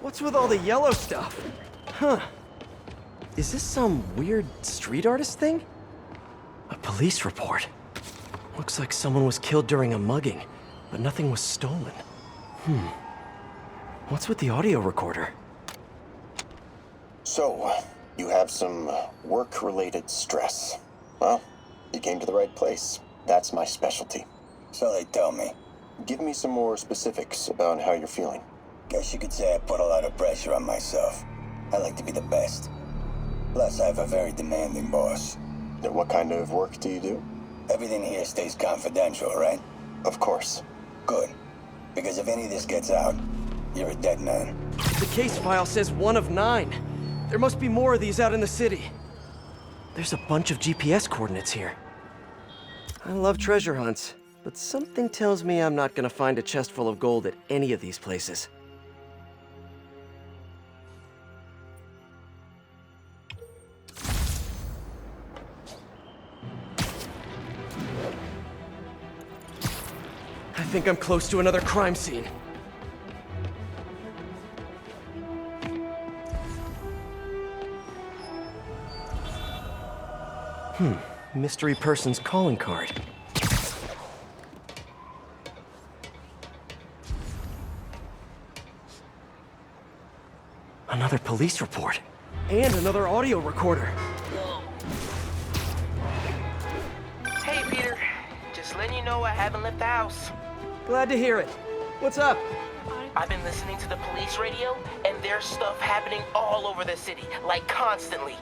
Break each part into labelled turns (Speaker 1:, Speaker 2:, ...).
Speaker 1: What's with all the yellow stuff? Huh. Is this some weird street artist thing? A police report. Looks like someone was killed during a mugging, but nothing was stolen. What's with the audio recorder?
Speaker 2: So, you have some work-related stress. Well, you came to the right place. That's my specialty.
Speaker 3: So they tell me.
Speaker 2: Give me some more specifics about how you're feeling.
Speaker 3: Guess you could say I put a lot of pressure on myself. I like to be the best. Plus, I have a very demanding boss.
Speaker 2: And what kind of work do you do?
Speaker 3: Everything here stays confidential, right?
Speaker 2: Of course.
Speaker 3: Good. Because if any of this gets out, you're a dead man.
Speaker 1: The case file says 1 of 9. There must be more of these out in the city. There's a bunch of GPS coordinates here. I love treasure hunts, but something tells me I'm not gonna find a chest full of gold at any of these places. I think I'm close to another crime scene. Mystery person's calling card. Another police report. And another audio recorder.
Speaker 4: Hey, Peter. Just letting you know I haven't left the house.
Speaker 1: Glad to hear it. What's up?
Speaker 4: I've been listening to the police radio, and there's stuff happening all over the city, like constantly.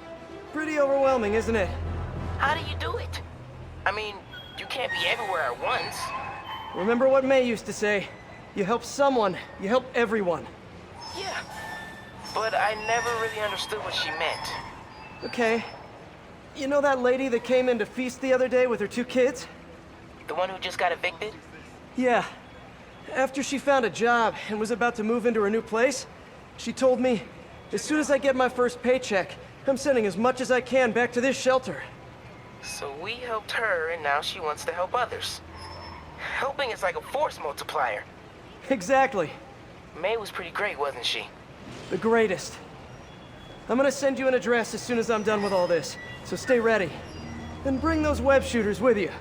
Speaker 1: Pretty overwhelming, isn't it?
Speaker 4: How do you do it? I mean, you can't be everywhere at once.
Speaker 1: Remember what May used to say? You help someone, you help everyone.
Speaker 4: Yeah, but I never really understood what she meant.
Speaker 1: Okay. You know that lady that came in to feast the other day with her 2 kids?
Speaker 4: The one who just got evicted?
Speaker 1: Yeah. After she found a job and was about to move into her new place, she told me, as soon as I get my first paycheck, I'm sending as much as I can back to this shelter.
Speaker 4: So we helped her, and now she wants to help others. Helping is like a force multiplier.
Speaker 1: Exactly.
Speaker 4: May was pretty great, wasn't she?
Speaker 1: The greatest. I'm gonna send you an address as soon as I'm done with all this, so stay ready. And bring those web shooters with you.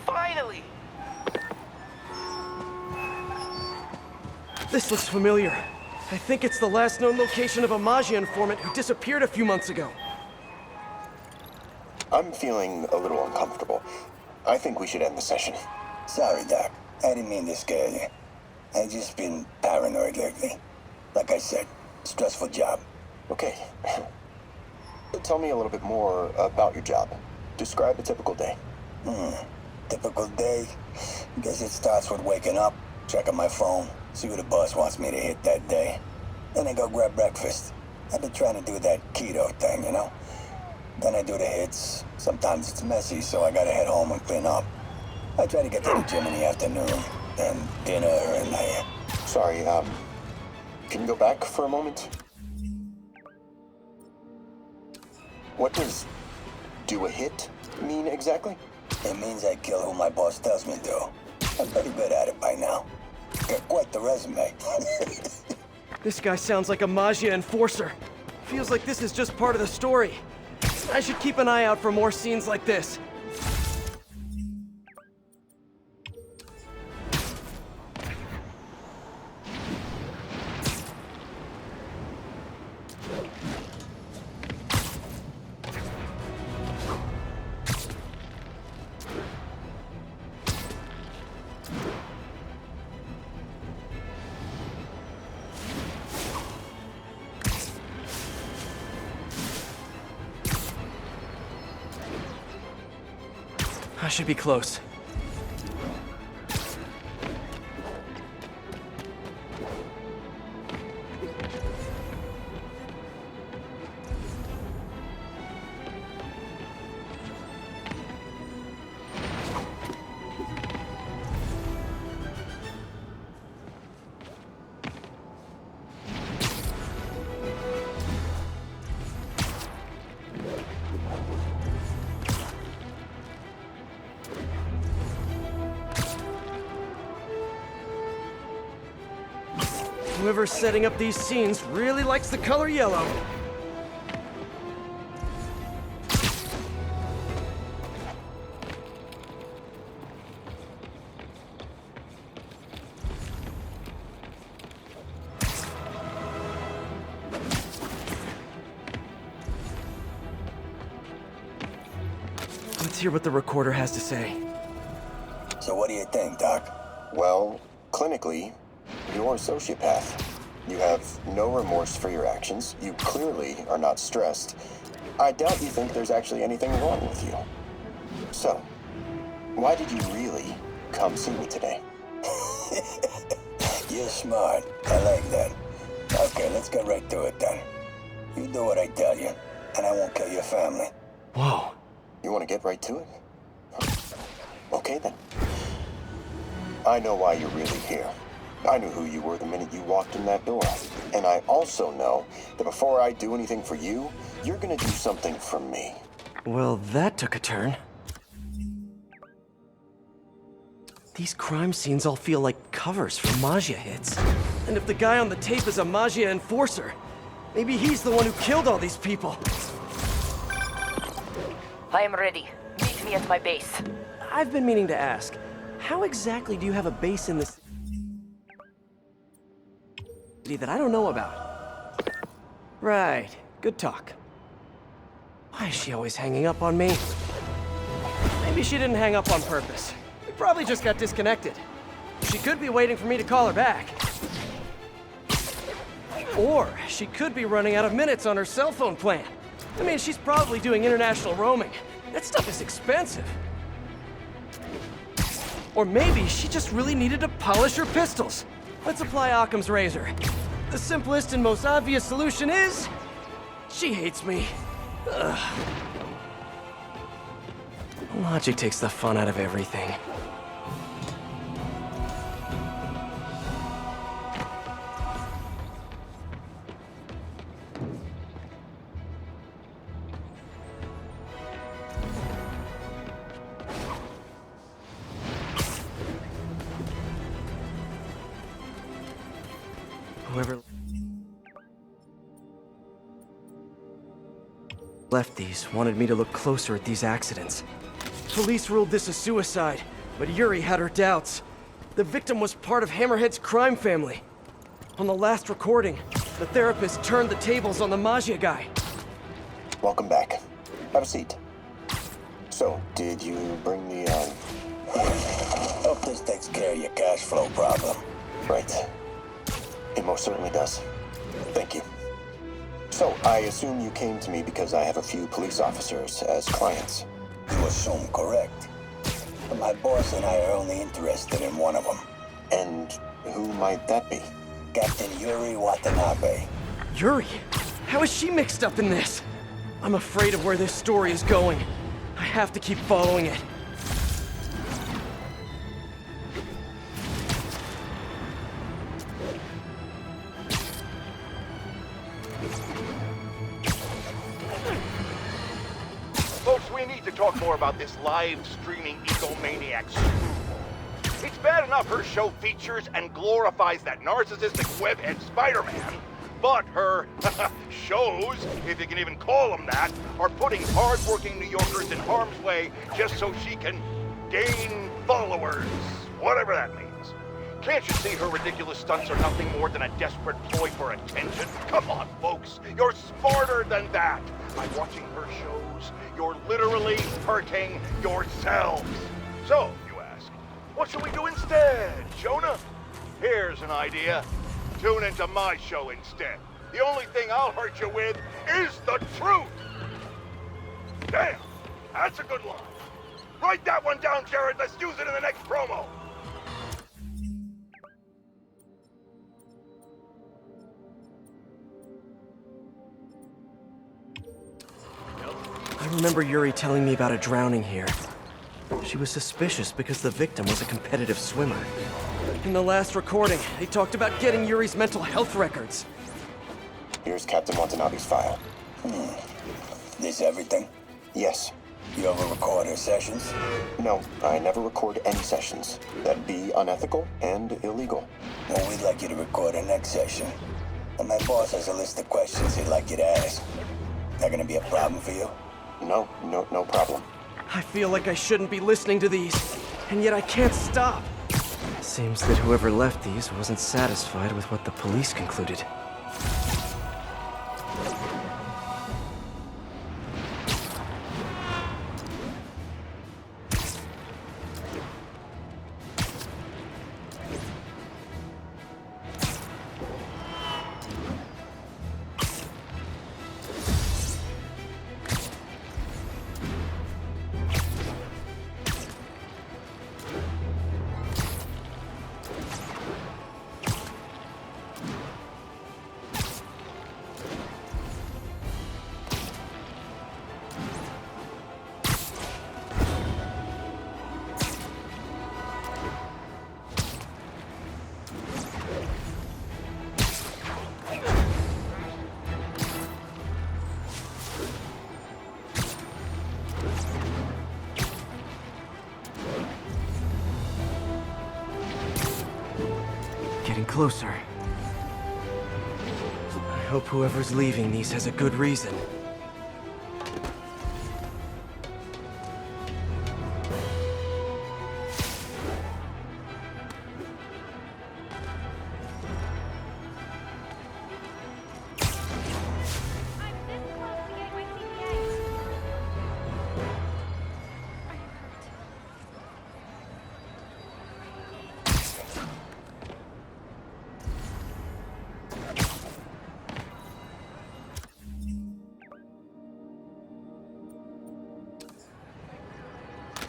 Speaker 4: Finally!
Speaker 1: This looks familiar. I think it's the last known location of a Maggia informant who disappeared a few months ago.
Speaker 2: I'm feeling a little uncomfortable. I think we should end the session.
Speaker 3: Sorry, Doc. I didn't mean to scare you. I've just been paranoid lately. Like I said, stressful job.
Speaker 2: Okay. Tell me a little bit more about your job. Describe a typical day.
Speaker 3: Typical day? Guess it starts with waking up, checking my phone, see what the boss wants me to hit that day. Then I go grab breakfast. I've been trying to do that keto thing, you know? Then I do the hits. Sometimes it's messy, so I gotta head home and clean up. I try to get to the gym in the afternoon, then dinner, and
Speaker 2: Sorry, can you go back for a moment? What does do a hit mean exactly?
Speaker 3: It means I kill who my boss tells me to. I'm pretty good at it by now. Got quite the resume.
Speaker 1: This guy sounds like a Maggia enforcer. Feels like this is just part of the story. I should keep an eye out for more scenes like this. I should be close. Whoever's setting up these scenes really likes the color yellow. Let's hear what the recorder has to say.
Speaker 3: So what do you think, Doc?
Speaker 2: Well, clinically, you're a sociopath. You have no remorse for your actions. You clearly are not stressed. I doubt you think there's actually anything wrong with you. So, why did you really come see me today?
Speaker 3: You're smart. I like that. Okay, let's get right to it then. You do what I tell you, and I won't kill your family.
Speaker 1: Whoa.
Speaker 2: You want to get right to it? Okay then. I know why you're really here. I knew who you were the minute you walked in that door. And I also know that before I do anything for you, you're gonna do something for me.
Speaker 1: Well, that took a turn. These crime scenes all feel like covers for Maggia hits. And if the guy on the tape is a Maggia enforcer, maybe he's the one who killed all these people.
Speaker 5: I am ready. Meet me at my base.
Speaker 1: I've been meaning to ask, how exactly do you have a base in this city that I don't know about? Right, good talk. Why is she always hanging up on me? Maybe she didn't hang up on purpose. We probably just got disconnected. She could be waiting for me to call her back. Or she could be running out of minutes on her cell phone plan. I mean, she's probably doing international roaming. That stuff is expensive. Or maybe she just really needed to polish her pistols. Let's apply Occam's razor. The simplest and most obvious solution is... she hates me. Ugh. Logic takes the fun out of everything. Whoever left these wanted me to look closer at these accidents. Police ruled this a suicide, but Yuri had her doubts. The victim was part of Hammerhead's crime family. On the last recording, the therapist turned the tables on the Maggia guy.
Speaker 2: Welcome back. Have a seat. So, did you bring the,
Speaker 3: Hope this takes care of your cash flow problem.
Speaker 2: Right. It most certainly does. Thank you. So, I assume you came to me because I have a few police officers as clients.
Speaker 3: You assume correct. But my boss and I are only interested in one of them.
Speaker 2: And who might that be?
Speaker 3: Captain Yuri Watanabe.
Speaker 1: Yuri? How is she mixed up in this? I'm afraid of where this story is going. I have to keep following it.
Speaker 6: Folks, we need to talk more about this live streaming egomaniac screwball. It's bad enough her show features and glorifies that narcissistic webhead Spider-Man, but her shows, if you can even call them that, are putting hard-working New Yorkers in harm's way just so she can gain followers, whatever that means. Can't you see her ridiculous stunts are nothing more than a desperate ploy for attention? Come on, folks, you're smarter than that. By watching her shows, you're literally hurting yourselves. So, you ask, what should we do instead, Jonah? Here's an idea. Tune into my show instead. The only thing I'll hurt you with is the truth. Damn, that's a good line. Write that one down, Jared. Let's use it in the next promo.
Speaker 1: I remember Yuri telling me about a drowning here. She was suspicious because the victim was a competitive swimmer. In the last recording, they talked about getting Yuri's mental health records.
Speaker 2: Here's Captain Watanabe's file.
Speaker 3: This everything?
Speaker 2: Yes.
Speaker 3: You ever record her sessions?
Speaker 2: No, I never record any sessions. That'd be unethical and illegal.
Speaker 3: Well, we'd like you to record her next session. And my boss has a list of questions he'd like you to ask. That gonna be a problem for you?
Speaker 2: No problem.
Speaker 1: I feel like I shouldn't be listening to these, and yet I can't stop. Seems that whoever left these wasn't satisfied with what the police concluded. Getting closer. I hope whoever's leaving these has a good reason.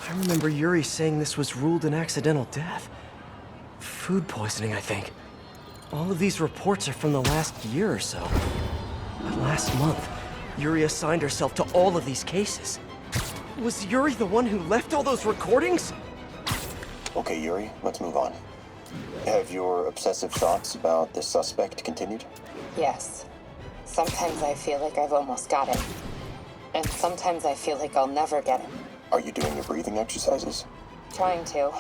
Speaker 1: I remember Yuri saying this was ruled an accidental death. Food poisoning, I think. All of these reports are from the last year or so. But last month, Yuri assigned herself to all of these cases. Was Yuri the one who left all those recordings?
Speaker 2: Okay, Yuri, let's move on. Have your obsessive thoughts about this suspect continued?
Speaker 7: Yes. Sometimes I feel like I've almost got him. And sometimes I feel like I'll never get him.
Speaker 2: Are you doing your breathing exercises?
Speaker 7: Trying to.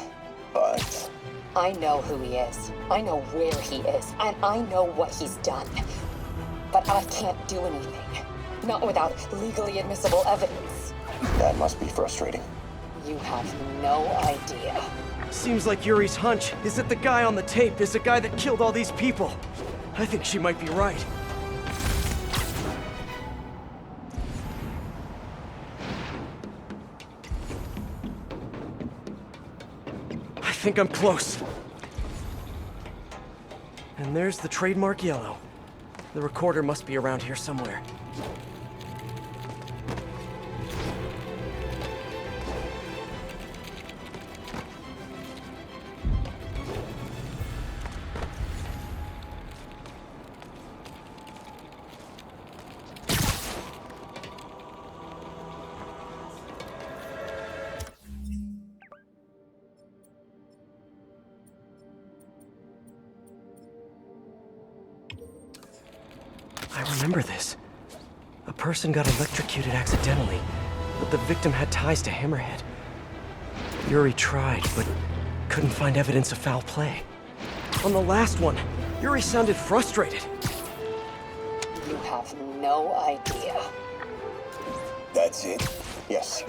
Speaker 2: But...
Speaker 7: I know who he is. I know where he is. And I know what he's done. But I can't do anything. Not without legally admissible evidence.
Speaker 2: that must be frustrating.
Speaker 7: You have no idea.
Speaker 1: Seems like Yuri's hunch is that the guy on the tape is the guy that killed all these people. I think she might be right. I think I'm close. And there's the trademark yellow. The recorder must be around here somewhere. I remember this. A person got electrocuted accidentally, but the victim had ties to Hammerhead. Yuri tried, but couldn't find evidence of foul play. On the last one, Yuri sounded frustrated.
Speaker 7: You have no idea.
Speaker 3: That's it?
Speaker 2: Yes.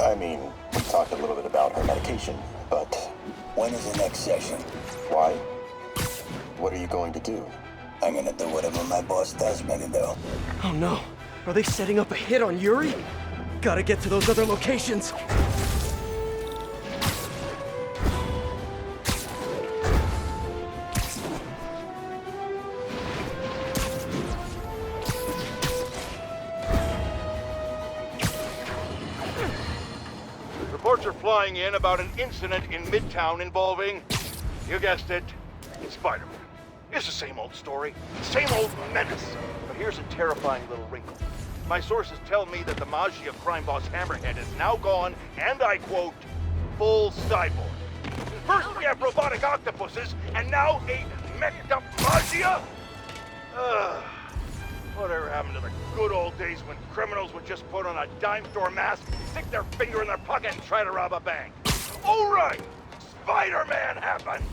Speaker 2: I mean, we talked a little bit about her medication, but
Speaker 3: When is the next session?
Speaker 2: why? What are you going to do?
Speaker 3: I'm gonna do whatever my boss tells me to do.
Speaker 1: Oh no, are they setting up a hit on Yuri? Gotta get to those other locations.
Speaker 6: Reports are flying in about an incident in Midtown involving, you guessed it, Spider-Man. It's the same old story, same old menace. But here's a terrifying little wrinkle. My sources tell me that the Maggia crime boss Hammerhead is now gone, and I quote, full cyborg. First we have robotic octopuses, and now a meched up Maggia? Whatever happened to the good old days when criminals would just put on a dime store mask, stick their finger in their pocket, and try to rob a bank? All right! Spider-Man happened!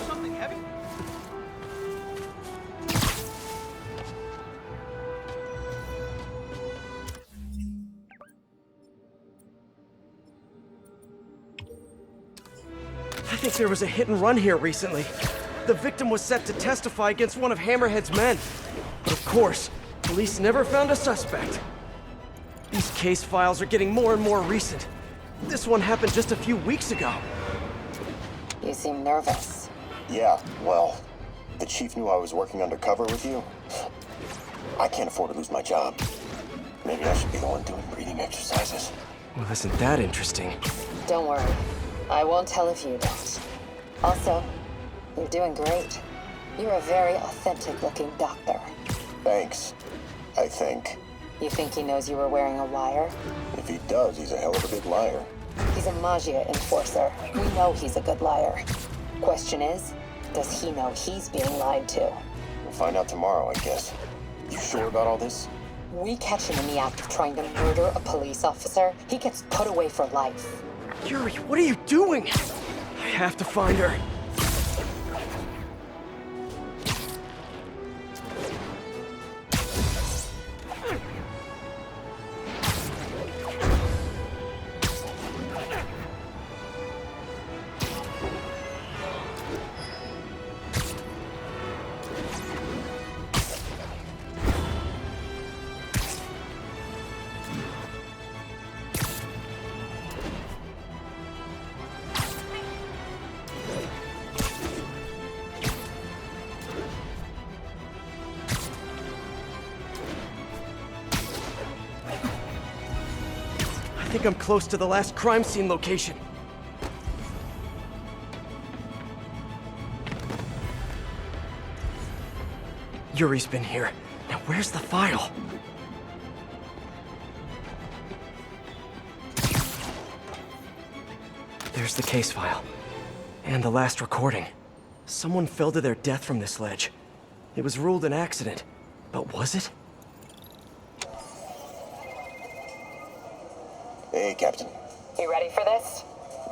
Speaker 8: Something heavy?
Speaker 1: I think there was a hit and run here recently. The victim was set to testify against one of Hammerhead's men. But of course, police never found a suspect. These case files are getting more and more recent. This one happened just a few weeks ago.
Speaker 7: You seem nervous.
Speaker 2: Yeah, well, the chief knew I was working undercover with you. I can't afford to lose my job. Maybe I should be the one doing breathing exercises.
Speaker 1: Well, isn't that interesting?
Speaker 7: Don't worry. I won't tell if you don't. Also, you're doing great. You're a very authentic-looking doctor.
Speaker 2: Thanks, I think.
Speaker 7: You think he knows you were wearing a wire?
Speaker 2: If he does, he's a hell of a big liar.
Speaker 7: He's a Magia enforcer. We know he's a good liar. Question is, does he know he's being lied to?
Speaker 2: We'll find out tomorrow, I guess. You sure about all this?
Speaker 7: We catch him in the act of trying to murder a police officer, he gets put away for life.
Speaker 1: Yuri, what are you doing? I have to find her. I think I'm close to the last crime scene location. Yuri's been here. Now where's the file? There's the case file. And the last recording. Someone fell to their death from this ledge. It was ruled an accident. But was it?
Speaker 2: Hey, Captain.
Speaker 7: You ready for this?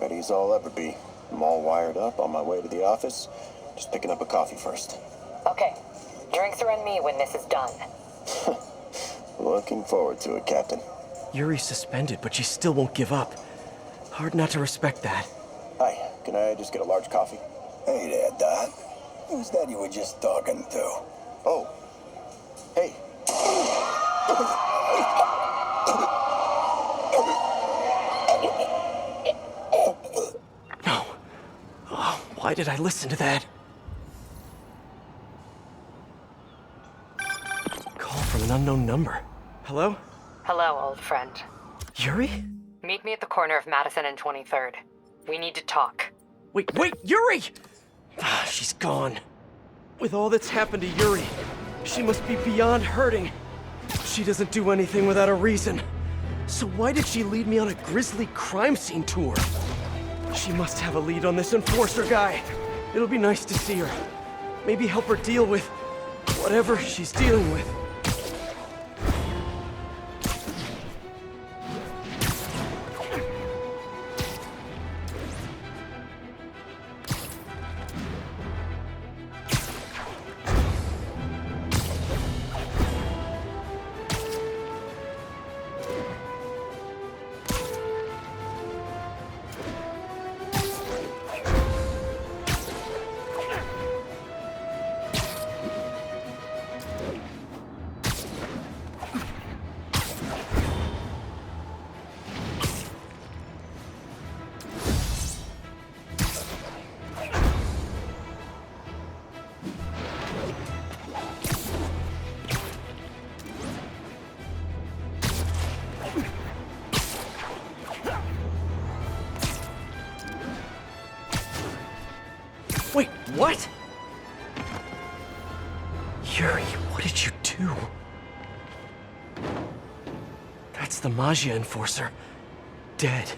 Speaker 2: Ready as I'll ever be. I'm all wired up, on my way to the office. Just picking up a coffee first.
Speaker 7: Okay. Drinks are on me when this is done.
Speaker 2: Looking forward to it, Captain.
Speaker 1: Yuri's suspended, but she still won't give up. Hard not to respect that.
Speaker 2: Hi, can I just get a large coffee?
Speaker 3: Hey there, Dot. Who's that you were just talking to?
Speaker 2: Oh. Hey.
Speaker 1: No. Oh, why did I listen to that? Call from an unknown number. Hello?
Speaker 5: Hello, old friend.
Speaker 1: Yuri?
Speaker 5: Meet me at the corner of Madison and 23rd. We need to talk.
Speaker 1: Wait, Yuri! Ah, she's gone. With all that's happened to Yuri, she must be beyond hurting. She doesn't do anything without a reason. So why did she lead me on a grisly crime scene tour? She must have a lead on this enforcer guy. It'll be nice to see her. Maybe help her deal with whatever she's dealing with. Wait, what? Yuri, what did you do? That That's the Magia Enforcer. Dead.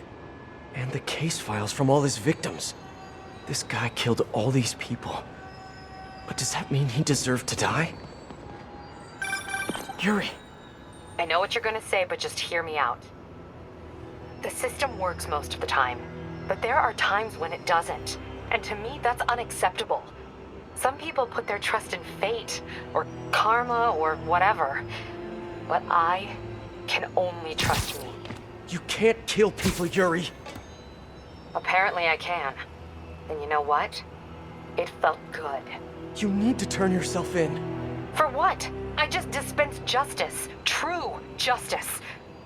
Speaker 1: And the case files from all his victims. This guy killed all these people. But does that mean he deserved to die? Yuri!
Speaker 5: I know what you're gonna say, but just hear me out. The system works most of the time, but there are times when it doesn't. And to me, that's unacceptable. Some people put their trust in fate, or karma, or whatever. But I can only trust me.
Speaker 1: You can't kill people, Yuri!
Speaker 5: Apparently I can. And you know what? It felt good.
Speaker 1: You need to turn yourself in.
Speaker 5: For what? I just dispensed justice. True justice.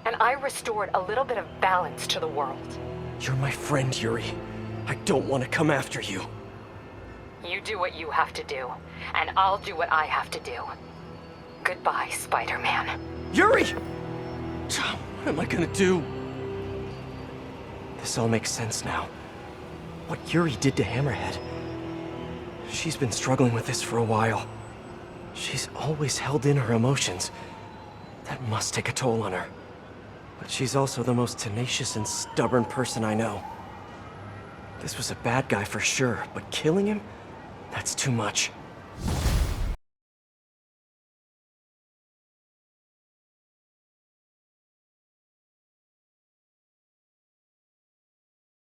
Speaker 5: And I restored a little bit of balance to the world.
Speaker 1: You're my friend, Yuri. I don't want to come after you.
Speaker 5: You do what you have to do, and I'll do what I have to do. Goodbye, Spider-Man.
Speaker 1: Yuri! What am I gonna do? This all makes sense now. What Yuri did to Hammerhead. She's been struggling with this for a while. She's always held in her emotions. That must take a toll on her. But she's also the most tenacious and stubborn person I know. This was a bad guy for sure, but killing him? That's too much.